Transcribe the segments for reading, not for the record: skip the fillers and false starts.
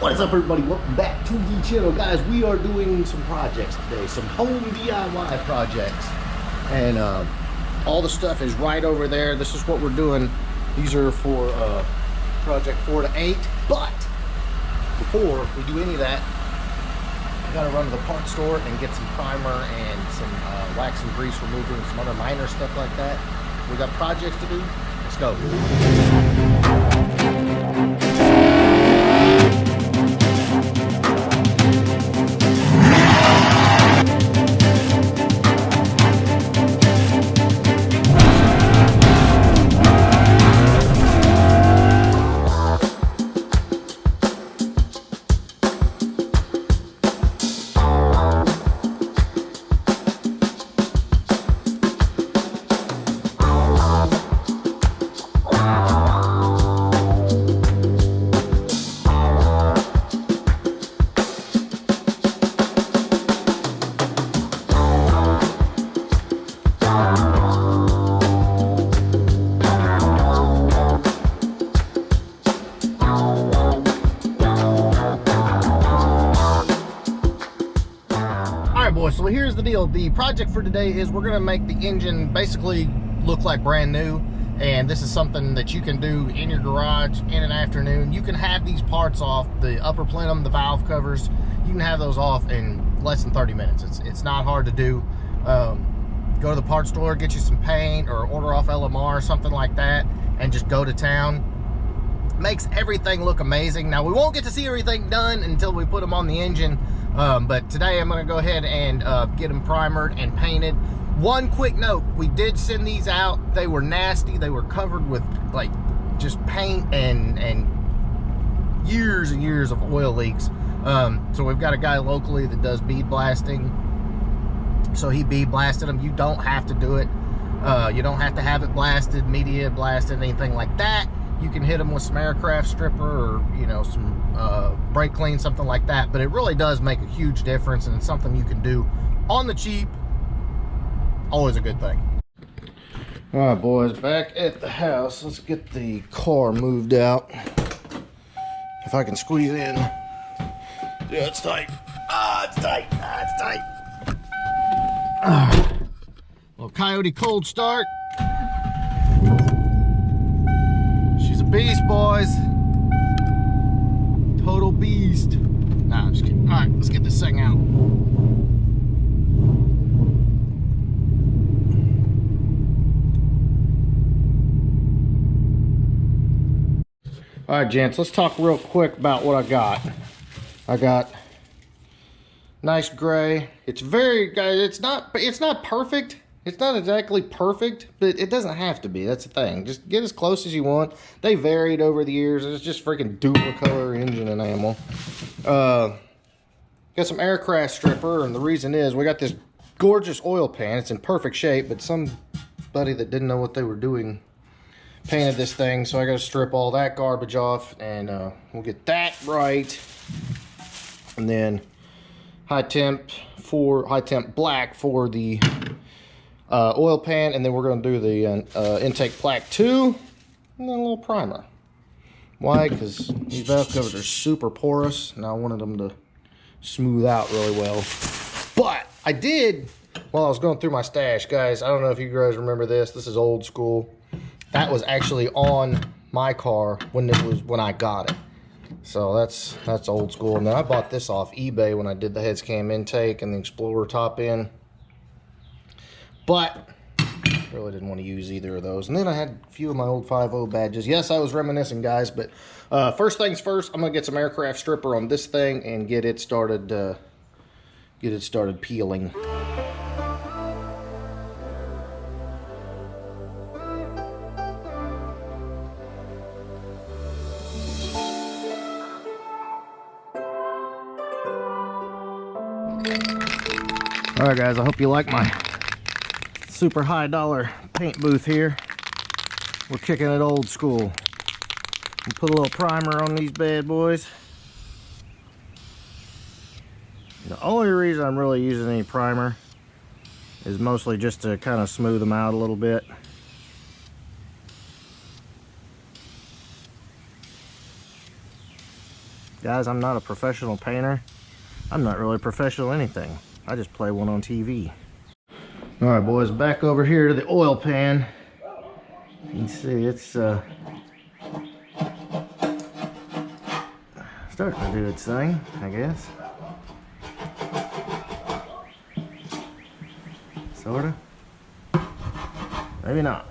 What is up, everybody? Welcome back to the channel. Guys, we are doing some projects today, some home DIY projects, and all the stuff is right over there. This is what we're doing. These are for project 4 to 8, but before we do any of that, I gotta run to the parts store and get some primer and some wax and grease remover and some other minor stuff like that. We got projects to do. Let's go. So here's the deal. The project for today is we're going to make the engine basically look like brand new, and this is something that you can do in your garage in an afternoon. You can have these parts off, the upper plenum, the valve covers, you can have those off in less than 30 minutes. It's not hard to do. Go to the parts store, get you some paint, or order off LMR or something like that, and just go to town. Makes everything look amazing. Now, we won't get to see everything done until we put them on the engine, but today I'm going to go ahead and get them primered and painted. One quick note, we did send these out. They were nasty. They were covered with like just paint and years and years of oil leaks. So we've got a guy locally that does bead blasting, so he bead blasted them. You don't have to do it. You don't have to have it blasted, media blasted, anything like that. You can hit them with some aircraft stripper or, you know, some brake clean, something like that. But it really does make a huge difference, and it's something you can do on the cheap. Always a good thing. All right, boys, back at the house. Let's get the car moved out. If I can squeeze in. Yeah, it's tight. Ah, it's tight. Ah, it's tight. Little Coyote cold start. Beast, boys. Total beast. Nah, I'm just kidding. All right, let's get this thing out. All right, gents, let's talk real quick about what I got. I got nice gray. It's very, it's not perfect. It's not exactly perfect, but it doesn't have to be. That's the thing. Just get as close as you want. They varied over the years. It's just freaking dual-color engine enamel. Got some aircraft stripper, and the reason is we got this gorgeous oil pan. It's in perfect shape, but somebody that didn't know what they were doing painted this thing, so I got to strip all that garbage off, and we'll get that right. And then high temp black for the oil pan, and then we're going to do the intake plaque too, and then a little primer. Why? Because these valve covers are super porous, and I wanted them to smooth out really well. But I did, while I was going through my stash, guys, I don't know if you guys remember this. This is old school. That was actually on my car when I got it. So that's old school. And then I bought this off eBay when I did the heads cam intake and the Explorer top end. But really didn't want to use either of those. And then I had a few of my old 5.0 badges. Yes, I was reminiscing, guys. But first things first, I'm gonna get some aircraft stripper on this thing and get it started peeling. All right, guys, I hope you like my super high dollar paint booth here. We're kicking it old school. We'll put a little primer on these bad boys. The only reason I'm really using any primer is mostly just to kind of smooth them out a little bit. Guys, I'm not a professional painter. I'm not really professional anything. I just play one on TV. All right, boys, back over here to the oil pan. You can see it's starting to do its thing, I guess. Sorta. Maybe not.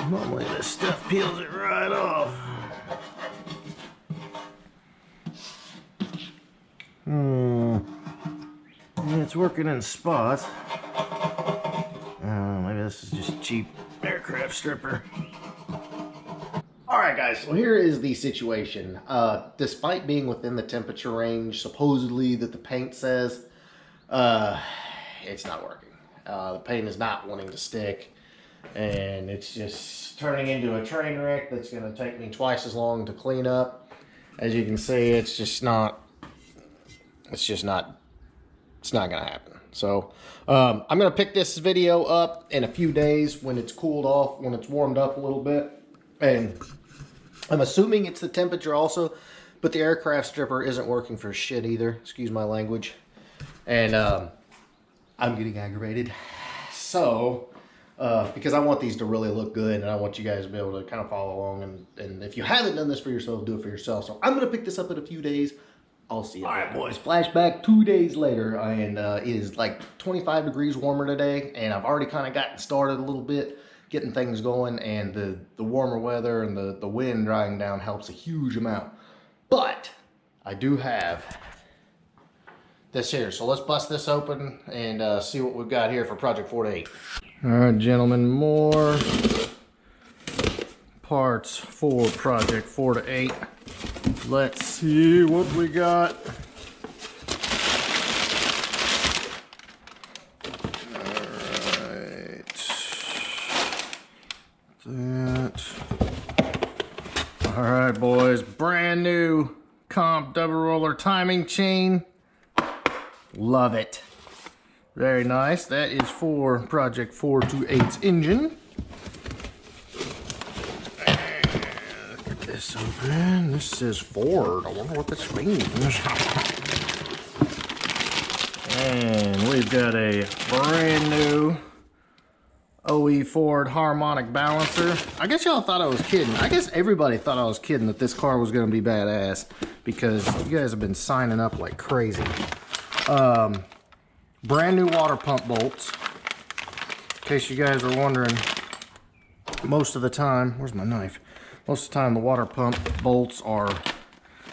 Normally this stuff peels it right off. Yeah, it's working in spots. Maybe this is just cheap aircraft stripper. Alright guys, so here is the situation. Despite being within the temperature range, supposedly, that the paint says, it's not working. The paint is not wanting to stick, and it's just turning into a train wreck that's going to take me twice as long to clean up. As you can see, it's not going to happen. So I'm going to pick this video up in a few days when it's cooled off, when it's warmed up a little bit. And I'm assuming it's the temperature also, but the aircraft stripper isn't working for shit either. Excuse my language. And I'm getting aggravated. So, because I want these to really look good, and I want you guys to be able to kind of follow along. And if you haven't done this for yourself, do it for yourself. So I'm going to pick this up in a few days. I'll see you. All right, boys. Flashback 2 days later, and it is like 25 degrees warmer today, and I've already kind of gotten started a little bit, getting things going, and the warmer weather and the wind drying down helps a huge amount. But I do have this here, so let's bust this open and see what we've got here for Project 4 to 8. All right, gentlemen, more parts for Project 4 to 8. Let's see what we got. All right, boys, brand new comp double roller timing chain. Love it. Very nice. That is for Project 4 to 8's engine. This open. This says Ford. I wonder what this means. And we've got a brand new OE Ford harmonic balancer. I guess y'all thought I was kidding. I guess everybody thought I was kidding that this car was going to be badass, because you guys have been signing up like crazy. Brand new water pump bolts. In case you guys are wondering, most of the time, where's my knife? Most of the time the water pump bolts are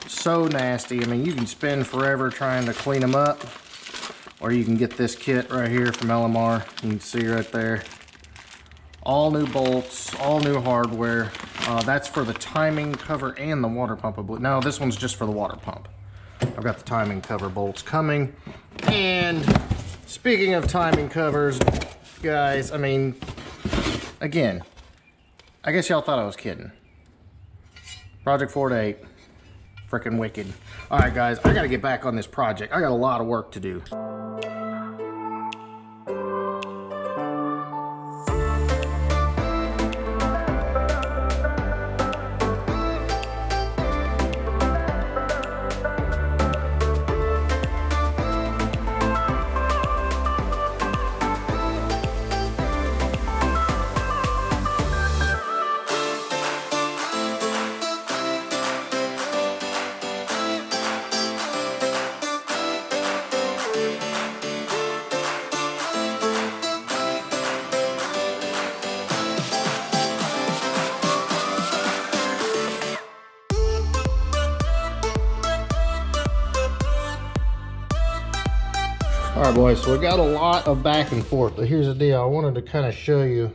so nasty. I mean, you can spend forever trying to clean them up, or you can get this kit right here from LMR. You can see right there. All new bolts, all new hardware. That's for the timing cover and the water pump. No, this one's just for the water pump. I've got the timing cover bolts coming. And speaking of timing covers, guys, I mean, again, I guess y'all thought I was kidding. Project 4 to 8. Freaking wicked. All right, guys, I got to get back on this project. I got a lot of work to do. All right, boys, so we got a lot of back and forth, but here's the deal. I wanted to kind of show you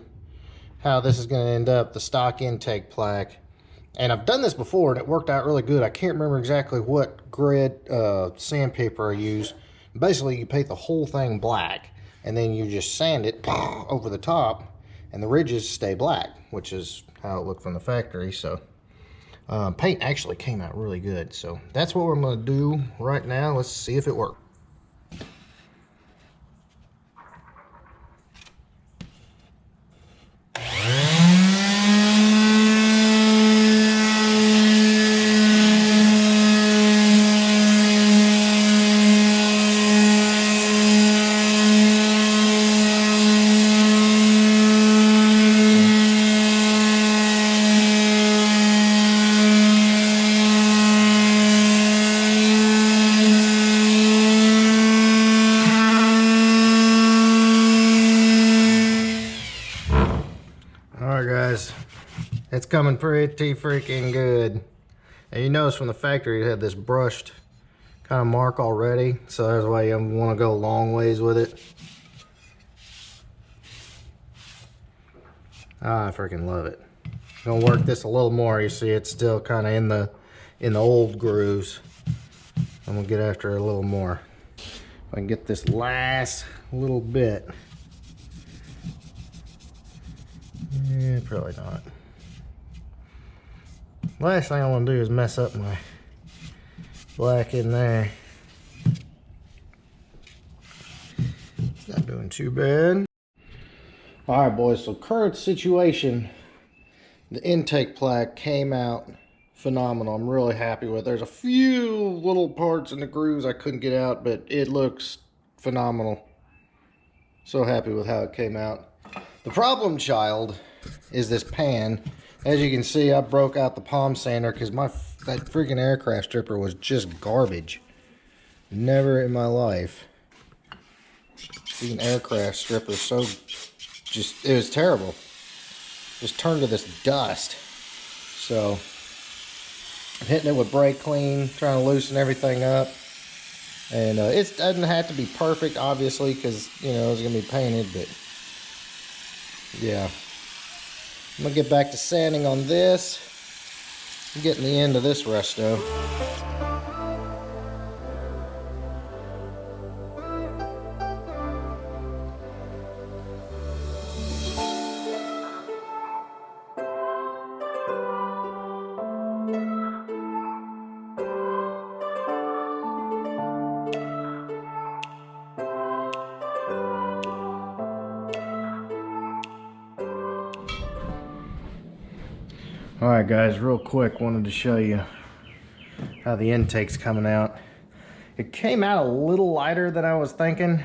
how this is going to end up, the stock intake plaque. And I've done this before, and it worked out really good. I can't remember exactly what grid sandpaper I used. Basically, you paint the whole thing black, and then you just sand it over the top, and the ridges stay black, which is how it looked from the factory. So paint actually came out really good. So that's what we're going to do right now. Let's see if it works. All right, guys, it's coming pretty freaking good. And you notice from the factory it had this brushed kind of mark already, so that's why you want to go a long ways with it. I freaking love it. Gonna work this a little more. You see it's still kind of in the old grooves. I'm gonna get after it a little more. If I can get this last little bit. Yeah, probably not. Last thing I want to do is mess up my black in there. It's not doing too bad. All right, boys, so current situation, the intake plaque came out phenomenal. I'm really happy with it. There's a few little parts in the grooves I couldn't get out, but it looks phenomenal. So happy with how it came out. The problem child is this pan. As you can see, I broke out the palm sander because that freaking aircraft stripper was just garbage. Never in my life seen an aircraft stripper so it was terrible. Just turned to this dust. So I'm hitting it with brake clean, trying to loosen everything up. And it doesn't have to be perfect, obviously, because, you know, it's going to be painted, but yeah. I'm going to get back to sanding on this. I'm getting the end of this resto. Alright guys, real quick, wanted to show you how the intake's coming out. It came out a little lighter than I was thinking.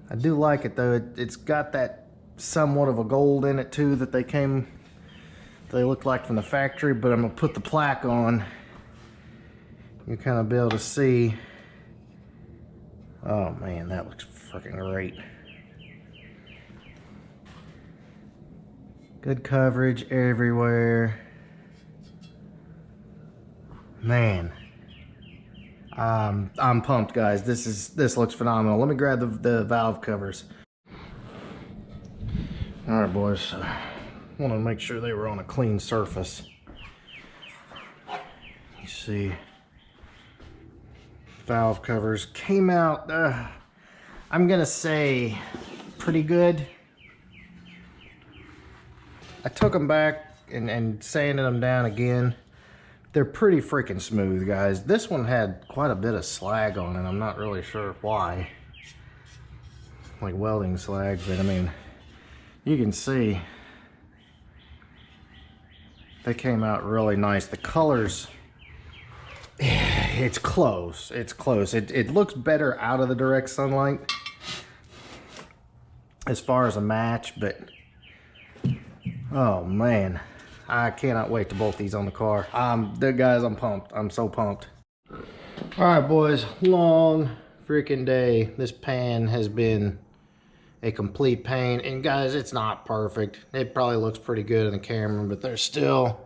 I do like it though. It's got that somewhat of a gold in it too that they look like from the factory, but I'm gonna put the plaque on. You'll kind of be able to see. Oh man, that looks freaking great. Good coverage everywhere. Man, I'm pumped, guys. This looks phenomenal. Let me grab the valve covers. All right, boys. Want to make sure they were on a clean surface. You see, valve covers came out. I'm gonna say pretty good. I took them back and sanded them down again. They're pretty freaking smooth, guys. This one had quite a bit of slag on it. I'm not really sure why. Like welding slag, but I mean, you can see they came out really nice. The colors, it's close. It's close. It looks better out of the direct sunlight as far as a match, but oh man, I cannot wait to bolt these on the car. Guys, I'm pumped. I'm so pumped. All right, boys, long freaking day. This pan has been a complete pain, and guys, it's not perfect. It probably looks pretty good in the camera, but there's still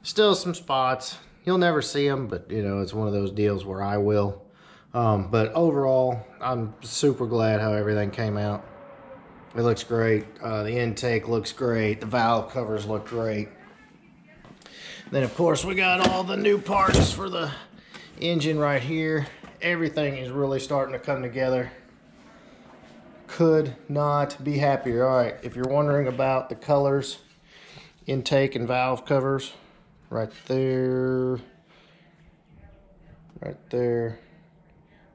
some spots. You'll never see them, but you know, it's one of those deals where I will. But overall, I'm super glad how everything came out. It looks great. The intake looks great. The valve covers look great. Then of course we got all the new parts for the engine right here. Everything is really starting to come together. Could not be happier. All right, if you're wondering about the colors, intake and valve covers, right there,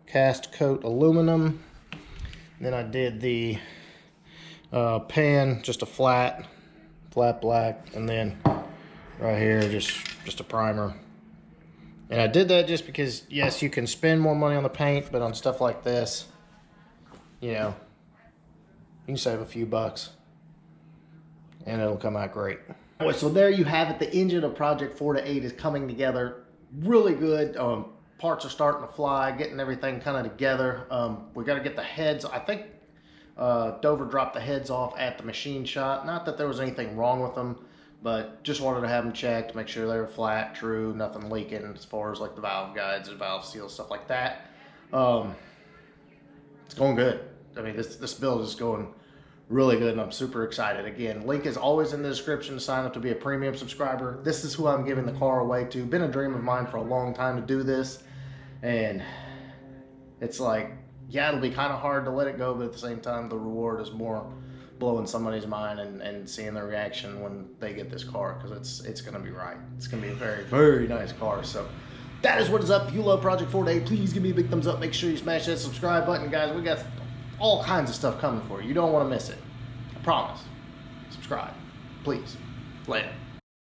cast coat aluminum. Then I did the pan, just a flat black, and then right here just a primer. And I did that just because, yes, you can spend more money on the paint, but on stuff like this, you know, you can save a few bucks and it'll come out great. So there you have it. The engine of Project 4 to 8 is coming together really good. Parts are starting to fly, getting everything kind of together. We got to get the heads. I think Dover dropped the heads off at the machine shop. Not that there was anything wrong with them, but just wanted to have them checked, make sure they were flat, true, nothing leaking as far as like the valve guides and valve seals, stuff like that. It's going good. I mean, this build is going really good, and I'm super excited. Again, link is always in the description to sign up to be a premium subscriber. This is who I'm giving the car away to. Been a dream of mine for a long time to do this, and it's like, yeah, it'll be kind of hard to let it go, but at the same time, the reward is more blowing somebody's mind and seeing their reaction when they get this car, because it's going to be right. It's going to be a very, very nice car. So that is what is up. If you love Project 4-Day, please give me a big thumbs up. Make sure you smash that subscribe button, guys. We got all kinds of stuff coming for you. You don't want to miss it. I promise. Subscribe. Please. Later.